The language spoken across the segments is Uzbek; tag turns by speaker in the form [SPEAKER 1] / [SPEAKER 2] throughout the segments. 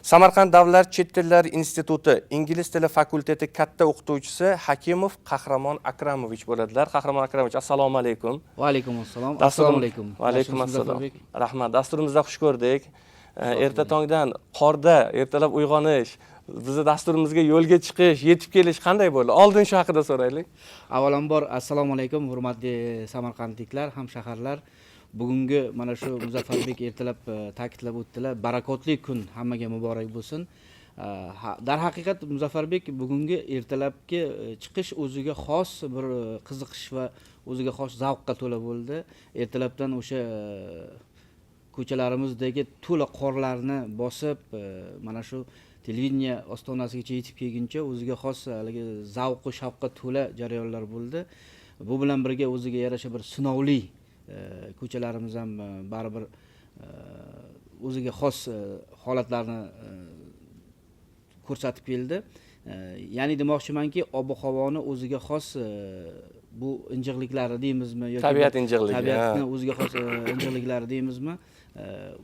[SPEAKER 1] Samarqand davlat chet tillar instituti ingliz tili fakulteti katta o'qituvchisi Hakimov Qahramon Akramovich bo'ladilar. Qahramon Akramovich, assalomu alaykum.
[SPEAKER 2] Va alaykum assalom. Assalomu alaykum.
[SPEAKER 1] Va alaykum assalom. Rahmat. Dasturimizda xush ko'rdik. Erta tongdan qorda ertalab uyg'onish, bizni dasturimizga yo'lga chiqish, yetib kelish qanday bo'ldi? Oldin shu haqida so'raylik.
[SPEAKER 2] Avvalambor assalomu alaykum hurmatli samarqandliklar, hamshaharlar. Bugungi mana shu Muzaffarbek ertalab ta'kidlab o'tdilar. Barakotli kun hammaga muborak bo'lsin. Dar haqiqat Muzaffarbek bugungi ertalabki chiqish o'ziga xos bir qiziqish va o'ziga xos zavqqa to'la bo'ldi. Ertalabdan o'sha ko'chalarimizdagi to'la qorlarni bosib, mana shu televideniya ostonasigacha yetib kelguncha o'ziga xos haligi zavq va shavqqa to'la jarayonlar bo'ldi. Bu bilan birga o'ziga yarasha bir sinovli ko'chalarimiz ham baribir o'ziga xos holatlarni ko'rsatib keldi. Ya'ni demoqchimanki, ob-havoni o'ziga xos bu injiqliklari deymizmi yoki
[SPEAKER 1] tabiat injiqligi,
[SPEAKER 2] tabiatni o'ziga xos injiqliklari deymizmi?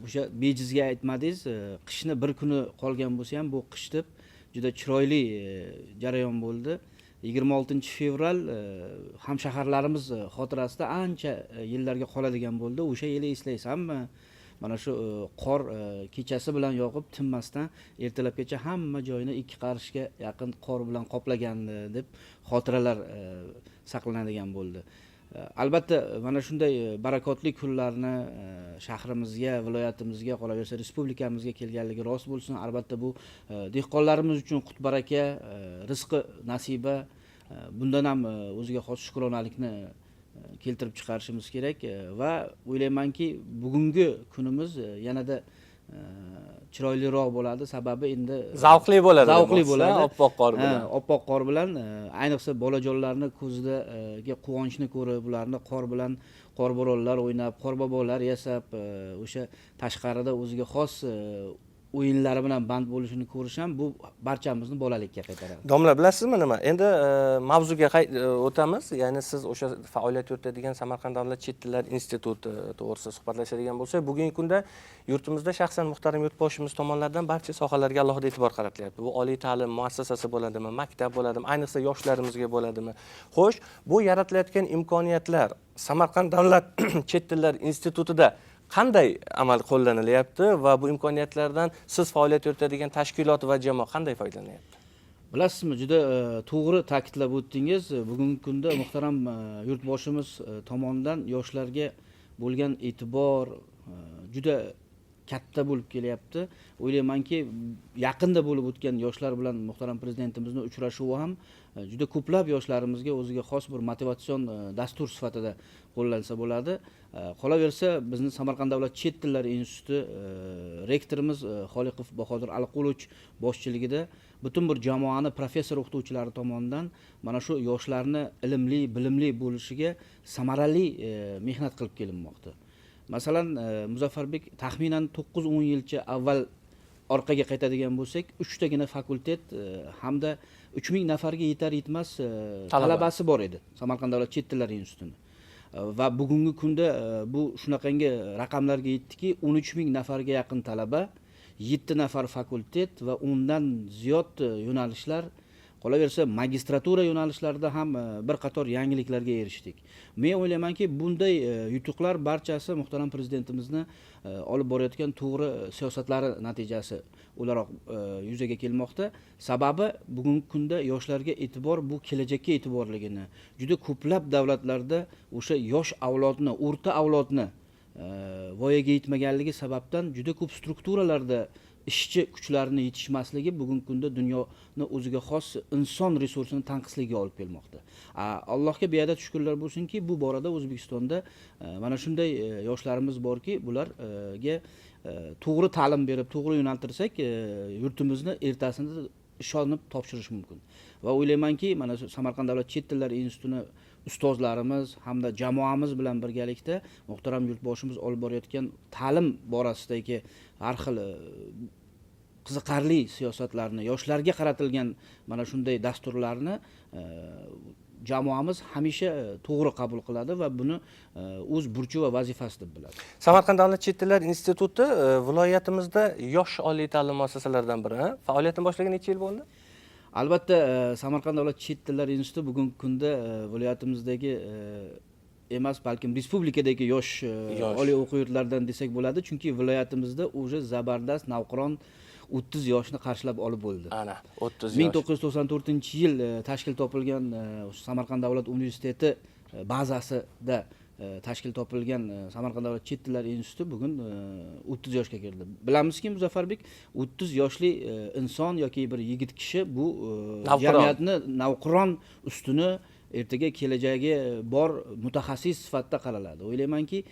[SPEAKER 2] O'sha bejizga aytmadingiz, qishni bir kuni qolgan bo'lsa ham bu qish deb juda chiroyli jarayon bo'ldi. 26 fevral hamshaharlarimiz xotirasida ancha yillarga qoladigan bo'ldi. O'sha yili eslaysanmi? Mana shu qor kechasi bilan yog'ib tinmasdan ertalabgacha hamma joyini 2 qarishga yaqin qor bilan qoplagandi deb xotiralar saqlanadigan bo'ldi. Albatta mana shunday barakotli kunlarni shahrimizga, viloyatimizga, qolaversa respublikamizga kelganligi rost bo'lsin. Albatta bu dehqonlarimiz uchun qut baraka, rizqi nasiba, bundan ham o'ziga xos shukronalikni keltirib chiqarishimiz kerak va o'ylaymanki, bugungi kunimiz yanada chiroyliroq bo'ladi. Sababi endi
[SPEAKER 1] zavqli bo'ladi. Oppoq qor bilan.
[SPEAKER 2] Oppoq qor bilan, ayniqsa bolajonlarning ko'zidagi quvonchni ko'rib, ularni qor bilan qorbo'ronlar o'ynab, qorbobolar yasab, o'sha tashqarida o'ziga xos o'yinlari bilan band bo'lishini ko'rish ham bu barchamizni bolalikka qaytaradi.
[SPEAKER 1] Domla, bilasizmi nima? Endi mavzuga o'tamiz. Ya'ni siz o'sha faoliyat yuritadigan Samarqand davlat chet tillar instituti to'g'risida suhbatlashadigan bo'lsak, bugungi kunda yurtimizda shaxsan muhtaram yurtboshimiz tomonidan barcha sohalarga alohida e'tibor qaratilyapti. Bu oliy ta'lim muassasasi bo'ladimi, maktab bo'ladimi, ayniqsa yoshlarimizga bo'ladimi? Xo'sh, bu yaratilayotgan imkoniyatlar Samarqand davlat chet tillar institutida qanday amal qo'llanilyapti va bu imkoniyatlardan siz faoliyat yuritadigan tashkilot va jamoa qanday foydalanyapti?
[SPEAKER 2] Bilasizmi, juda to'g'ri ta'kidlab o'tdingiz. Bugungi kunda muhtaram yurtboshimiz tomonidan yoshlarga bo'lgan e'tibor juda katta bo'lib kelyapti. O'ylaymanki, yaqinda bo'lib o'tgan yoshlar bilan muhtaram prezidentimizning uchrashuvi ham juda ko'plab yoshlarimizga o'ziga xos bir motivatsion dastur sifatida qo'llansa bo'ladi. Qolaversa, bizni Samarqand davlat chet tillar instituti rektorimiz Xoliqov Bahodir Alqulovich boshchiligida butun bir jamoani professor o'qituvchilari tomonidan mana shu yoshlarni ilmli, bilimli bo'lishiga samarali mehnat qilib kelinmoqda. Masalan, Muzaffarbek taxminan 9-10 yilcha avval orqaga qaytadigan bo'lsak, 3 tagina fakultet hamda 3000 nafarga yetar yetmas talabasi bor edi Samarqand davlat chet tillar institutining. Va bugungi kunda bu shunaqangi raqamlarga yetdiki, 13000 nafarga yaqin talaba, 7 nafar fakultet va undan ziyod yo'nalishlar. Qolaversa, magistratura yo'nalishlarida ham bir qator yangiliklarga erishdik. Men o'ylaymanki, bunday yutuqlar barchasi muhtaram prezidentimizni olib borayotgan to'g'ri siyosatlari natijasi o'laroq yuzaga kelmoqda. Sababi bugungi kunda yoshlarga e'tibor bu kelajakka e'tiborligini, juda ko'plab davlatlarda o'sha yosh avlodni, o'rta avlodni voyaga yetmaganligi sababdan juda ko'p strukturalarda ishchi kuchlarni yetishmasligi bugungi kunda dunyoni o'ziga xos inson resursini tanqisligiga olib kelmoqda. Allohga beadad shukrlar bo'lsinki, bu borada O'zbekistonda mana shunday yoshlarimiz borki, bularga to'g'ri ta'lim berib, to'g'ri yo'naltirsak, yurtimizni ertasini ishonib topshirish mumkin. Va o'ylaymanki, mana Samarqand davlat chet tillar institutini ustozlarimiz hamda jamoamiz bilan birgalikda muhtaram yurtboshimiz olib borayotgan ta'lim borasidagi har xil qiziqarli siyosatlarni, yoshlarga qaratilgan mana shunday dasturlarni jamoamiz hamisha to'g'ri qabul qiladi va buni o'z burchi va vazifasi deb biladi.
[SPEAKER 1] Samarqand davlat chet tillar instituti viloyatimizda yosh oliy ta'lim muassasalaridan biri. Faoliyatini boshlagan necha yil bo'ldi?
[SPEAKER 2] Albatta, Samarqand davlat chet tillar instituti bugungi kunda viloyatimizdagi emas, balkim respublikadagi yosh oliy o'quv yurtlaridan desak bo'ladi, chunki viloyatimizda уже zabardast navqiron 30 yoshni qarshilab olib bo'ldi.
[SPEAKER 1] Ana, 30 yosh.
[SPEAKER 2] 1994-yil tashkil topilgan Samarqand davlat universiteti bazasida tashkil topilgan Samarqand davlat chet tillar instituti bugun 30 yoshga kirdi. Bilamizki, Muzaffarbek, 30 yoshli inson yoki bir yigit kishi bu jamiyatni navqiron ustuni ertaga kelajagi bor mutaxassis sifatida qaraladi. O'ylaymanki,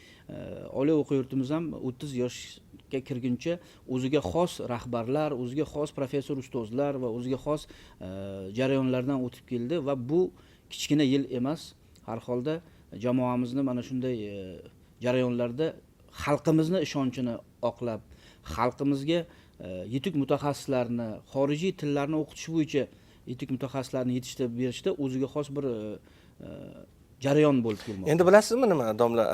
[SPEAKER 2] oliy o'quv yurtimiz ham 30 yoshga kirguncha o'ziga xos rahbarlar, o'ziga xos professor ustozlar va o'ziga xos jarayonlardan o'tib keldi va bu kichkina yil emas. Har holda jamoamizni mana shunday jarayonlarda xalqimizni ishonchini oqlab, xalqimizga yetuk mutaxassislarni, xorijiy tillarni o'qitish bo'yicha yetuk mutaxassislarni yetishtirib berishda o'ziga xos bir jarayon bo'lib kelmoqda.
[SPEAKER 1] Endi bilasizmi nima, domla?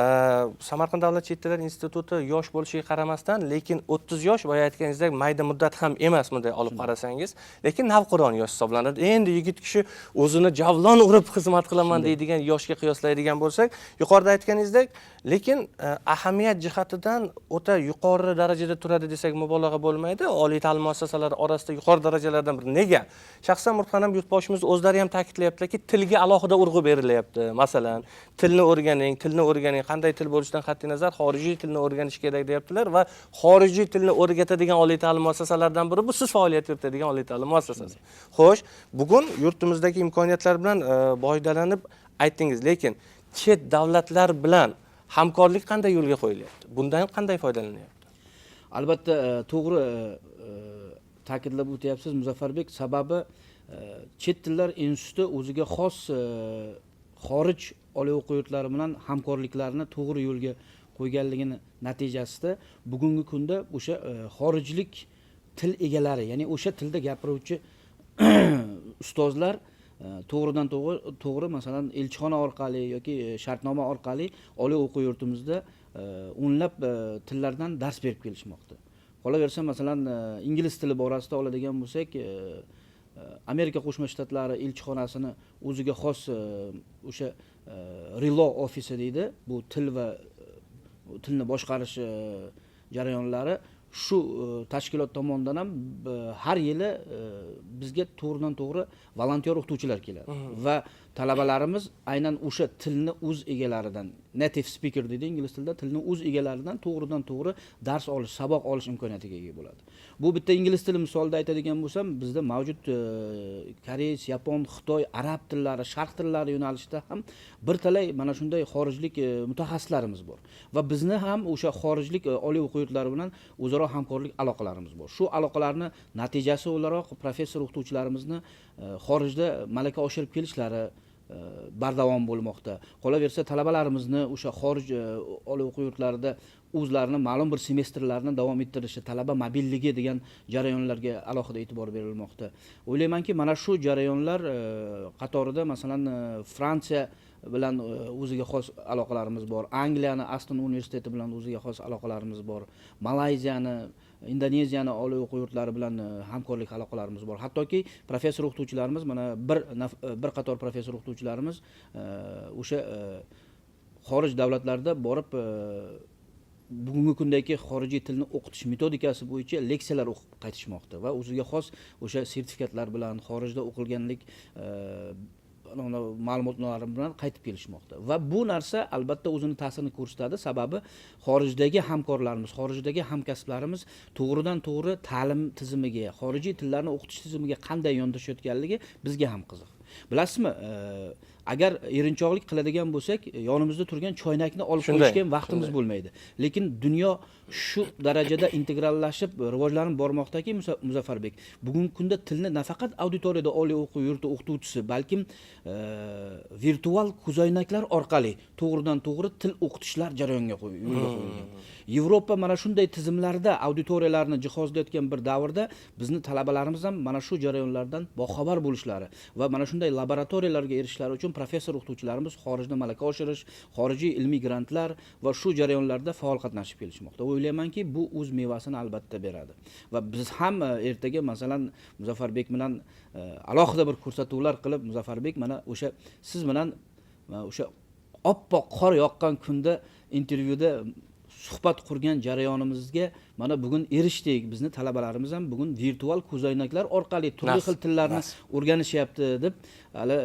[SPEAKER 1] Samarqand davlat chet tillar instituti yosh bo'lishiga qaramasdan, lekin 30 yosh boya aytganingizdek mayda muddat ham emas bunday olib qarasangiz, lekin navqiron yosh hisoblanadi. Endi yigit kishi o'zini javlon urib xizmat qilaman deydigan yoshga qiyoslaydigan bo'lsak, yuqorida aytganingizdek, lekin ahamiyat jihatidan o'ta yuqori darajada turadi desak mubolag'a bo'lmaydi. Oliy ta'lim muassasalari orasida yuqori darajalardan biri. Nega? Shaxsan Murtxonim yurtboshimiz o'zlari ham ta'kidlayaptilarki, tilga alohida urg'u berilyapti. Masalan, tilni o'rganing, qanday til bo'lishidan qat'iy nazar xorijiy tilni o'rganish kerak deyaptilar va xorijiy tilni o'rgatadigan oliy ta'lim muassasalaridan biri bu siz faoliyat yuritadigan oliy ta'lim muassasasi. Xo'sh, bugun yurtimizdagi imkoniyatlar bilan foydalanib aytdingiz, lekin chet davlatlar bilan hamkorlik qanday yo'lga qo'yilyapti? Bundan qanday foydalanyapti?
[SPEAKER 2] Albatta, to'g'ri ta'kidlab o'tyapsiz Muzaffarbek, sababi chet tillar instituti o'ziga xos xorij oliy o'quv yurtlari bilan hamkorliklarni to'g'ri yo'lga qo'yganligini natijasida bugungi kunda o'sha xorijlik til egalari, ya'ni o'sha tilda gapiruvchi ustozlar to'g'ridan to'g'ri masalan elchixona orqali yoki shartnoma orqali oliy o'quv yurtimizda o'nlab tillardan dars berib kelishmoqda. Qolaversa, masalan, ingliz tili borasida oladigan bo'lsak, Amerika Qo'shma Shtatlari elchixonasini o'ziga xos o'sha Rilo ofisi deydi. Bu til va tilni boshqarish jarayonlari shu tashkilot tomonidan ham har yili bizga to'g'ridan to'g'ri volontyor o'qituvchilar keladi va talabalarimiz aynan o'sha tilni o'z egalaridan, native speaker deydi ingliz tilida, tilni o'z egalaridan to'g'ridan to'g'ri dars olish, saboq olish imkoniyatiga ega bo'ladi. Bu bitta ingliz tili misolida aytadigan bo'lsam, bizda mavjud koreys, yapon, xitoy, arab tillari, sharq tillari yo'nalishida ham bir talay mana shunday xorijlik mutaxassislarimiz bor va bizni ham o'sha xorijlik oliy o'quv yurtlari bilan o'zaro hamkorlik aloqalarimiz bor. Shu aloqalarni natijasi o'laroq professor o'qituvchilarimizni xorijda malaka oshirib kelishlari bardavom bo'lmoqda. Qolaversa, talabalarimizni o'sha xorij oliy o'quv yurtlarida o'zlarini ma'lum bir semestrlarni davom ettirishi, talaba mobilligi degan jarayonlarga alohida e'tibor berilmoqda. O'ylaymanki, mana shu jarayonlar qatorida masalan Fransiya bilan o'ziga xos aloqalarimiz bor. Angliyani Aston universiteti bilan o'ziga xos aloqalarimiz bor. Malayziyani, Indoneziyani oliy o'quv yurtlari bilan hamkorlik aloqalarimiz bor. Hattoki professor o'qituvchilarimiz, mana bir qator professor o'qituvchilarimiz o'sha xorij davlatlarida borib bugungi kundagi xorijiy tilni o'qitish metodikasi bo'yicha leksiyalar o'qib qaytishmoqda va o'ziga xos o'sha sertifikatlar bilan xorijda o'qilganlik ma'lumotlari bilan qaytib kelishmoqda va bu narsa albatta o'zini ta'sirini ko'rsatadi. Sababi xorijdagi hamkorlarimiz, xorijdagi hamkasblarimiz to'g'ridan to'g'ri ta'lim tizimiga, xorijiy tillarni o'qitish tizimiga qanday yondashayotganligi bizga ham qiziq. Bilasizmi, agar erinchoqlik qiladigan bo'lsak, yonimizda turgan choynakni olib qo'yishga vaqtimiz bo'lmaydi. Lekin dunyo shu darajada integrallashib, rivojlanib bormoqdaki, Muzaffarbek, bugungi kunda tilni nafaqat auditoriyada oliy o'quv yurti o'qituvchisi, balkim virtual ko'zoynaklar orqali to'g'ridan to'g'ri til o'qitishlar jarayonga qo'yilgan. Yevropa mana shunday tizimlarda auditoriyalarni jihozlayotgan bir davrda bizni talabalarimiz ham mana shu jarayonlardan boxabar bo'lishlari va mana shunday laboratoriyalarga erishishlari uchun professor o'qituvchilarimiz xorijda malaka oshirish, xorijiy ilmiy grantlar va shu jarayonlarda faol qatnashib kelishmoqda. O'ylaymanki, bu o'z mevasini albatta beradi. Va biz ham ertaga masalan Muzaffarbek bilan alohida bir ko'rsatuvlar qilib, Muzaffarbek mana o'sha siz bilan o'sha oppoq qor yoqqan kunda intervyuda suhbat qurgan jarayonimizga mana bugun erishdik. Bizni talabalarimiz ham bugun virtual ko'zoynaklar orqali turli xil tillarni o'rganishyapti deb hali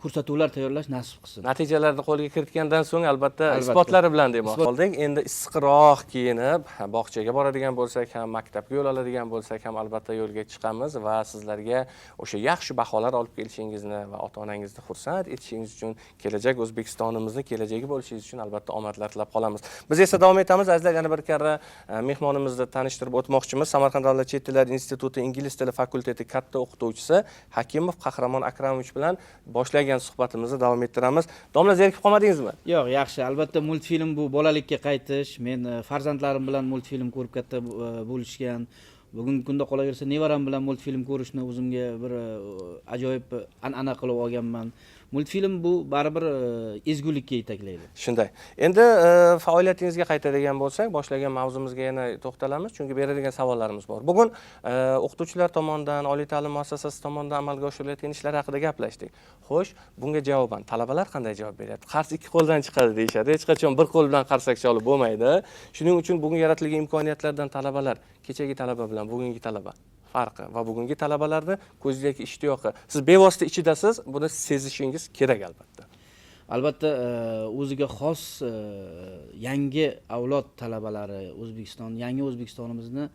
[SPEAKER 2] ko'rsatuvlar tayyorlash nasib qilsin.
[SPEAKER 1] Natijalarni qo'lga kiritgandan so'ng albatta isbotlari bilan demoqchi qoldik. Endi issiqroq kiyinib, bog'chaga boradigan bo'lsak ham, maktabga yo'l oladigan bo'lsak ham albatta yo'lga chiqamiz va sizlarga o'sha yaxshi baholar olib kelishingizni va ota-onangizni xursand etishingiz uchun, kelajak O'zbekistonimizni kelajagi bo'lishingiz uchun albatta omadlar tilab qolamiz. Biz esa davom etamiz. Azizlar, yana bir karra mehmonimizni tanishtirib o'tmoqchimiz. Samarqand davlat chet tillar instituti ingliz tili fakulteti katta o'qituvchisi Hakimov Qahramon Akramovich bilan boshlagan suhbatimizni davom ettiramiz. Domla, zerikib qolmadingizmi?
[SPEAKER 2] Yo'q, yaxshi. Albatta multfilm bu bolalikka qaytish. Men farzandlarim bilan multfilm ko'rib katta bo'lishgan. Bugungi kunda qolaversa nevaram bilan multfilm ko'rishni o'zimga bir ajoyib an'ana qilib olganman. Multfilm bu baribir ezgulikka yetaklaydi.
[SPEAKER 1] Shunday. Endi faoliyatingizga qaytadigan bo'lsak, boshlagan mavzumizga yana to'xtalamiz, chunki beradigan savollarimiz bor. Bugun o'qituvchilar tomonidan, oliy ta'lim muassasasi tomonidan amalga oshirilayotgan ishlar haqida gaplashdik. Xo'sh, bunga javoban talabalar qanday javob beryapti? Qars ikki qo'ldan chiqadi deyshadi. Hech qachon bir qo'l bilan qarsak cholib bo'lmaydi. Shuning uchun bugun yaratilgan imkoniyatlardan talabalar, kechagi talaba bilan bugungi talaba farqi va bugungi talabalarni ko'zidagi ishtiyoqi. Siz bevosita ichidasiz, buni sezishingiz kerak albatta.
[SPEAKER 2] Albatta o'ziga xos yangi avlod talabalari yangi O'zbekistonimizni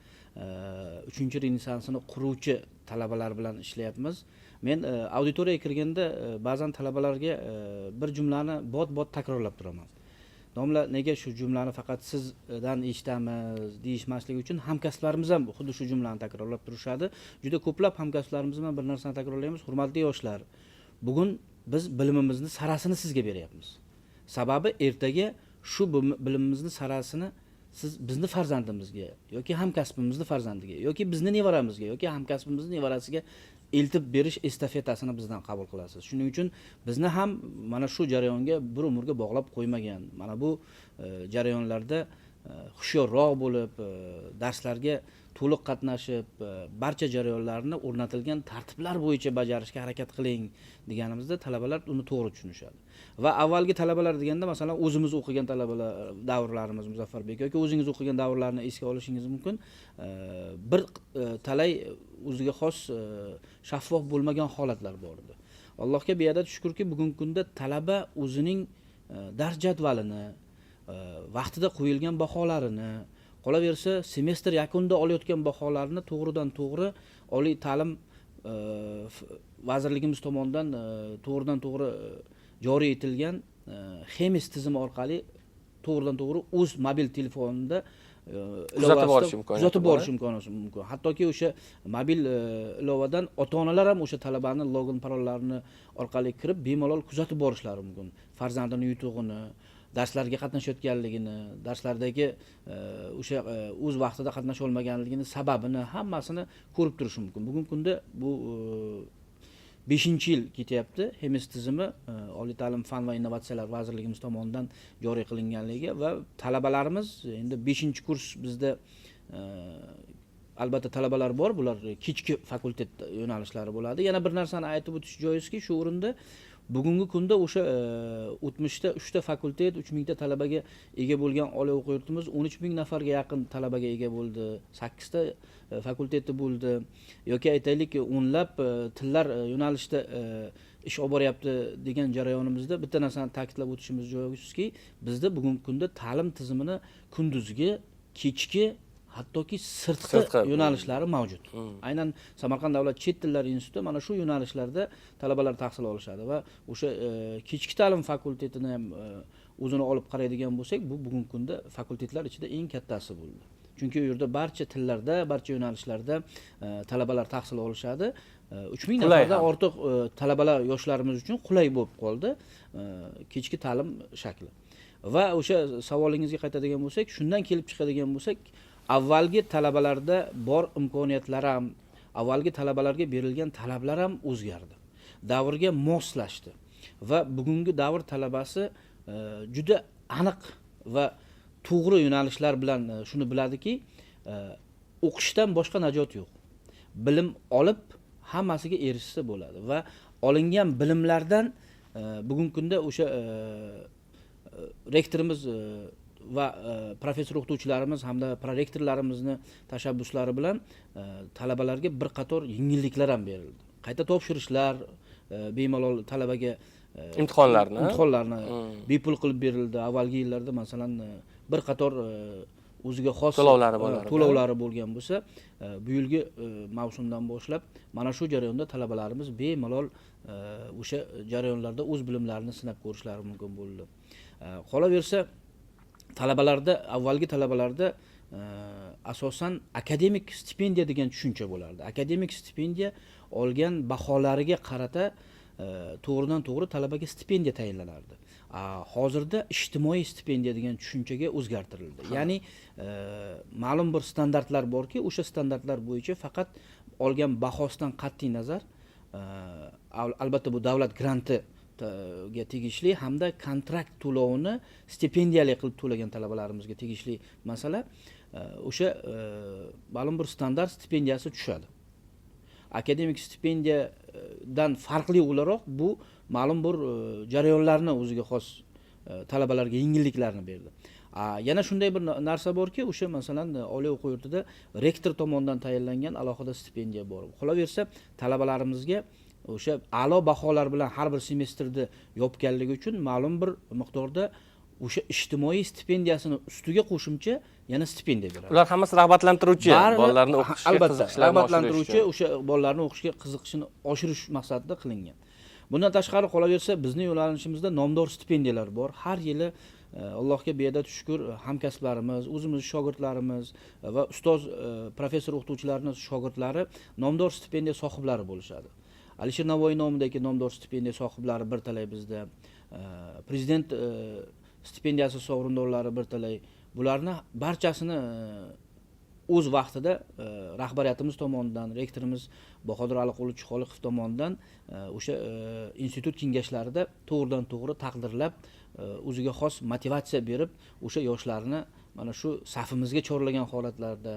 [SPEAKER 2] 3-renessansini quruvchi talabalar bilan ishlayapmiz. Men auditoriyaga kirganda ba'zan talabalarga bir jumlani bot-bot takrorlab turaman. Domla, nega shu jumlani faqat sizdan eshitamiz deyishmasligi uchun hamkasblarimiz ham xuddi shu jumlani takrorlab turishadi. Juda ko'plab hamkasblarimiz bilan bir narsani takrorlaymiz. Hurmatli yoshlar, bugun biz bilimimizni sarasini sizga beryapmiz. Sababi ertaga shu bilimimizni sarasini siz bizni farzandimizga yoki hamkasbimizni farzandiga yoki bizni nevaramizga yoki hamkasbimizning nevarasiga eltib berish estafetasini bizdan qabul qilasiz. Shuning uchun bizni ham mana shu jarayonga bir umrga bog'lab qo'ymagan. Mana bu jarayonlarda hushyorroq bo'lib, darslarga to'liq qatnashib, barcha jarayonlarni o'rnatilgan tartiblar bo'yicha bajarishga harakat qiling deganimizda talabalar uni to'g'ri tushunishadi. Va avvalgi talabalar deganda masalan o'zimiz o'qigan talabalar davrlarimiz Muzaffarbek yoki o'zingiz o'qigan davrlarni esga olishingiz mumkin. Bir talay o'ziga xos shaffof bo'lmagan holatlar bor edi. Allohga beadad shukrki, bugungi kunda talaba o'zining dars jadvalini, vaqtida qo'yilgan baholarini, qolaversa semestr yakunida olayotgan baholarni to'g'ridan to'g'ri oliy ta'lim vazirligimiz tomonidan to'g'ridan to'g'ri joriy etilgan Xemis tizimi orqali to'g'ridan to'g'ri o'z mobil telefonida kuzatib borish imkoni mumkin. Hattoki o'sha mobil ilovadan ota-onalar ham o'sha talabani login parollarini orqali kirib bemalol kuzatib borishlari mumkin. Farzandini yutug'ini, darslarga qatnashayotganligini, darslardagi o'sha o'z vaqtida qatnasha olmaganligini, sababini hammasini ko'rib turish mumkin. Bugungi kunda bu 5-yil ketyapti. Xemis tizimi Oliy ta'lim fan va innovatsiyalar vazirligimiz tomonidan joriy qilinganligi va talabalarimiz endi 5-kurs bizda albatta talabalar bor, bular kechki fakultet yo'nalishlari bo'ladi. Yana bir narsani aytib o'tish joizki, shu o'rinda bugungi kunda o'sha o'tmishda 3 ta fakultet, 3000 ta talabaga ega bo'lgan oliy o'quv yurtimiz 13000 nafarga yaqin talabaga ega bo'ldi. 8 ta fakulteti bo'ldi. Yoki aytaylik, o'nlab tillar yo'nalishida ish olib boryapti degan jarayonimizda bitta narsani ta'kidlab o'tishimiz joizki, bizda bugungi kunda ta'lim tizimini kunduzgi, kechki hattoki sirtqi yo'nalishlari mavjud. Aynan Samarqand davlat chet tillar instituti mana shu yo'nalishlarda talabalar tahsil olishadi va o'sha kechki ta'lim fakultetini ham o'zini olib qaraydigan bo'lsak, bu bugungi kunda fakultetlar ichida eng kattasi bo'ldi. Chunki u yerda barcha tillarda, barcha yo'nalishlarda talabalar tahsil olishadi. 3000 nafardan ortiq talabalar yoshlarimiz uchun qulay bo'lib qoldi kechki ta'lim shakli. Va o'sha savolingizga qaytadigan bo'lsak, shundan kelib chiqadigan bo'lsak, avvalgi talabalarda bor imkoniyatlar ham, avvalgi talabalarga berilgan talablar ham o'zgardi. Davrga moslashdi. va bugungi davr talabasi juda aniq va to'g'ri yo'nalishlar bilan shuni biladiki, o'qishdan boshqa najot yo'q. Bilim olib hammasiga erishsa bo'ladi va olingan bilimlardan bugungi kunda o'sha rektorimiz va professor o'qituvchilarimiz hamda prorektorlarimizni tashabbuslari bilan talabalarga bir qator yengilliklar ham berildi. Qayta topshirishlar bemalol talabaga imtihonlarni bepul qilib berildi. Avvalgi yillarda masalan bir qator o'ziga xos to'lovlari bo'lgan bo'lsa, bu yilgi mavsumdan boshlab mana shu jarayonda talabalarimiz bemalol o'sha jarayonlarda o'z bilimlarini sinab ko'rishlari mumkin bo'ldi. Qolaversa, avvalgi talabalarda asosan akademik stipendiya degan tushuncha bo'lardi. Akademik stipendiya olgan baholariga qarata to'g'ridan to'g'ri talabaga stipendiya tayinlanardi. Hozirda ijtimoiy stipendiya degan tushunchaga o'zgartirildi. Ya'ni ma'lum bir standartlar borki, o'sha standartlar bo'yicha faqat olgan bahosidan qat'iy nazar, albatta bu davlat granti ga tegishli hamda kontrakt to'lovini stipendiyali qilib to'lagan talabalarimizga tegishli masala, o'sha ma'lum bir standart stipendiyasi tushadi. Akademik stipendiyadan farqli o'laroq bu ma'lum bir jarayonlarni o'ziga xos talabalarga yengilliklarni berdi. Yana shunday bir narsa borki, o'sha masalan oliy o'quv yurtida rektor tomonidan tayinlangan alohida stipendiya bor. Qolaversa, talabalarimizga o'sha a'lo baholar bilan har bir semestrda yopganligi uchun ma'lum bir miqdorda o'sha ijtimoiy stipendiyasini ustiga qo'shimcha yana stipendiya beradi.
[SPEAKER 1] Ular hammasi rag'batlantiruvchi, bolalarni o'qishga qiziqishlarini
[SPEAKER 2] rag'batlantiruvchi, o'sha bolalarni o'qishga qiziqishini oshirish maqsadida qilingan. Bundan tashqari qolaversa, bizning yo'nalishimizda nomdor stipendiyalar bor. Har yili Allohga beadad shukr, hamkasblarimiz, o'zimiz shogirdlarimiz va ustoz professor o'qituvchilarimiz shogirdlari nomdor stipendiya sohiblari bo'lishadi. Alisher Navoiy nomidagi nomdor stipendiya sohiblari bir talay bizda, prezident stipendiyasi sovrindorlari bir talay. Bularni barchasini o'z vaqtida rahbariyatimiz tomonidan, rektorimiz Bahodir Aliqulov Chixoliqov tomonidan o'sha institut kengashlarida to'g'ridan to'g'ri taqdirlab, o'ziga xos motivatsiya berib, o'sha yoshlarni mana shu safimizga chorlagan holatlarda,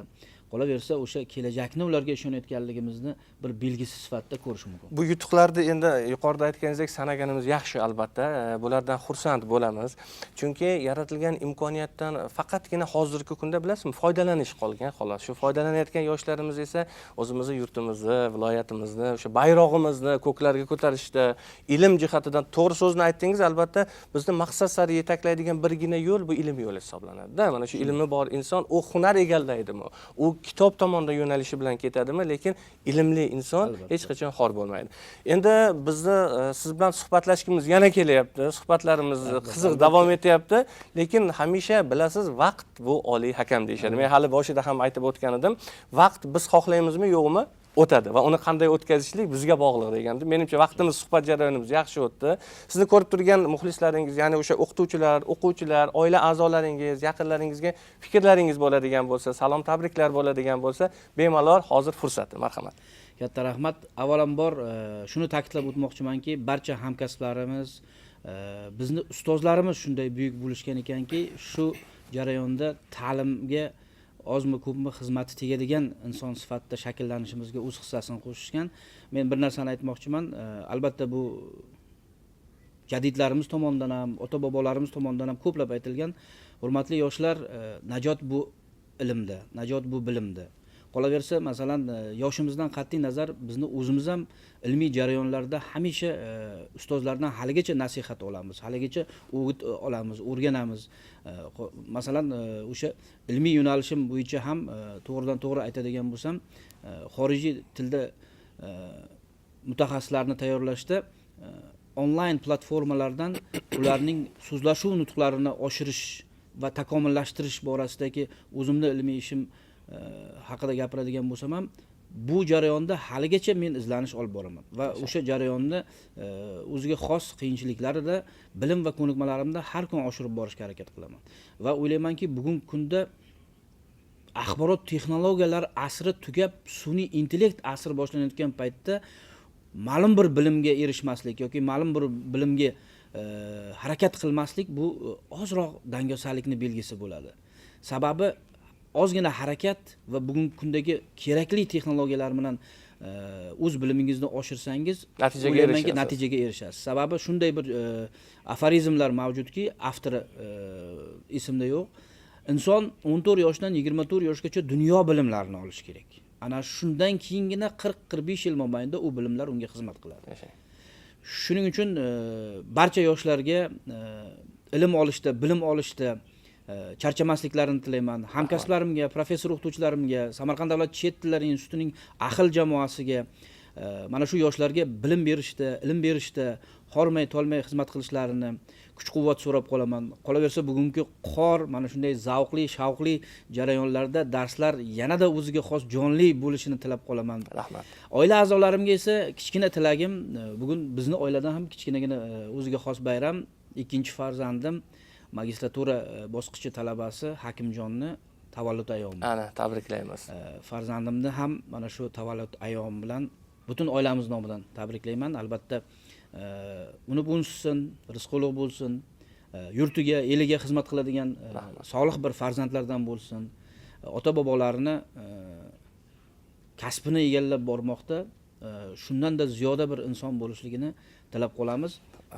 [SPEAKER 2] qolaversa o'sha kelajakni ularga ishonayotganligimizni bir belgisi sifatida ko'rish mumkin.
[SPEAKER 1] Bu yutuqlarni endi yuqorida aytganingizdek sanaganimiz yaxshi, albatta. Bulardan xursand bo'lamiz. Chunki yaratilgan imkoniyatdan faqatgina hozirgi kunda bilasizmi, foydalanish qolgan, xolos. Shu foydalanayotgan yoshlarimiz esa o'zimizni yurtimizni, viloyatimizni, o'sha bayrog'imizni ko'klarga ko'tarishda, ilm jihatidan to'g'ri so'zni aytdingiz, albatta bizni maqsad sari yetaklaydigan birgina yo'l bu ilm yo'li hisoblanadi-da. Mana shu ilmi bor inson u hunar egallaydimi? U kitob tomonda yo'nalishi bilan ketadimi, lekin ilmli inson hech qachon xor bo'lmaydi. Endi bizni siz bilan suhbatlashishimiz yana kelyapti. Suhbatlarimiz qiziq davom etyapti, lekin hamisha bilasiz, vaqt bu oliy hakam deyishadi. Men hali boshida ham aytib o'tgan edim. Vaqt biz xohlaymizmi, yo'qmi? O'tadi va uni qanday o'tkazishlik bizga bog'liq degandim. Menimcha vaqtimiz, suhbat jarayonimiz yaxshi o'tdi. Sizni ko'rib turgan muxlislaringiz, ya'ni o'sha o'qituvchilar, o'quvchilar, oila a'zolaringiz, yaqinlaringizga fikrlaringiz bo'ladigan bo'lsa, salom, tabriklar bo'ladigan bo'lsa, bemalol hozir fursati. Marhamat.
[SPEAKER 2] Katta rahmat. Avvalambor shuni ta'kidlab o'tmoqchimanki, barcha hamkasblarimiz, bizni ustozlarimiz shunday buyuk bo'lishgan ekanki, shu jarayonda ta'limga ozmi ko'pmi xizmati tegadigan inson sifatida shakllanishimizga o'z hissasini qo'shishgan. Men bir narsani aytmoqchiman. Albatta bu jadidlarimiz tomonidan ham, ota-bobolarimiz tomonidan ham ko'plab aytilgan, hurmatli yoshlar, najot bu ilmda, najot bu bilimda. Qolaversa, masalan, yoshimizdan qat'iy nazar bizni o'zimiz ham ilmiy jarayonlarda hamisha ustozlardan haligacha nasihat olamiz, haligacha o'g'it olamiz, o'rganamiz. Masalan, o'sha ilmiy yo'nalishim bo'yicha ham to'g'ridan to'g'ri aytadigan bo'lsam, xorijiy tilda mutaxassislarni tayyorlashda onlayn platformalardan ularning so'zlashuv nutqlarini oshirish va takomillashtirish borasidagi o'zimni ilmiy ishim haqida gapiradigan bo'lsam ham, bu jarayonda haligacha men izlanish olib boraman va o'sha jarayonni o'ziga xos qiyinchiliklarida, bilim va ko'nikmalarimda har kun oshirib borishga harakat qilaman. Va o'ylaymanki, bugungi kunda axborot texnologiyalari asri tugab, sun'iy intellekt asri boshlanayotgan paytda ma'lum bir bilimga erishmaslik yoki ma'lum bir bilimga harakat qilmaslik bu ozroq dangosalikni belgisi bo'ladi. Sababi ozgina harakat va bugungi kundagi kerakli texnologiyalar bilan o'z bilimingizni oshirsangiz, natijaga erishasiz. Sababi shunday bir aforizmlar mavjudki, avtori esimda yo'q. Inson 14 yoshdan 24 yoshgacha dunyo bilimlarini olishi kerak. Ana shundan keyingina 40-45 yil mobaynida u bilimlar unga xizmat qiladi. Shuning uchun barcha yoshlarga ilm olishda, bilim olishda charchamasliklarini tilayman. Hamkasblarimga, professor o'qituvchilarimga, Samarqand davlat chet tillari institutining ahil jamoasiga mana shu yoshlarga bilim berishda, ilm berishda hormay tolmay xizmat qilishlarini kuch-quvvat so'rab qolaman. Qolaversa bugungi qor mana shunday zavqli, shavqli jarayonlarda darslar yanada o'ziga xos jonli bo'lishini tilab qolaman.
[SPEAKER 1] Rahmat.
[SPEAKER 2] Oila a'zolarimga esa kichkina tilagim, bugun bizni oiladan ham kichkinagina o'ziga xos bayram. Ikkinchi farzandim magistratura bosqichi talabasi Hakimjonni tavallud ayyomim.
[SPEAKER 1] Ana, tabriklaymiz.
[SPEAKER 2] Farzandimni ham mana shu tavallud ayyomim bilan butun oilamiz nomidan tabriklayman. Albatta uni bunsin, rizqi bo'lsin, yurtiga, eliga xizmat qiladigan solih bir farzandlardan bo'lsin. Ota-bobolarini kasbini egallab bormoqda shundan-da ziyoda bir inson bo'lishligini tilab qolamiz.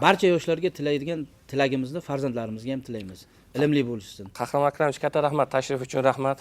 [SPEAKER 2] Barcha yoshlarga tilaydigan tilagimizni farzandlarimizga ham tilaymiz. Ilmli bo'lishsin.
[SPEAKER 1] Qahramon Akramovich, katta rahmat, tashrif uchun rahmat.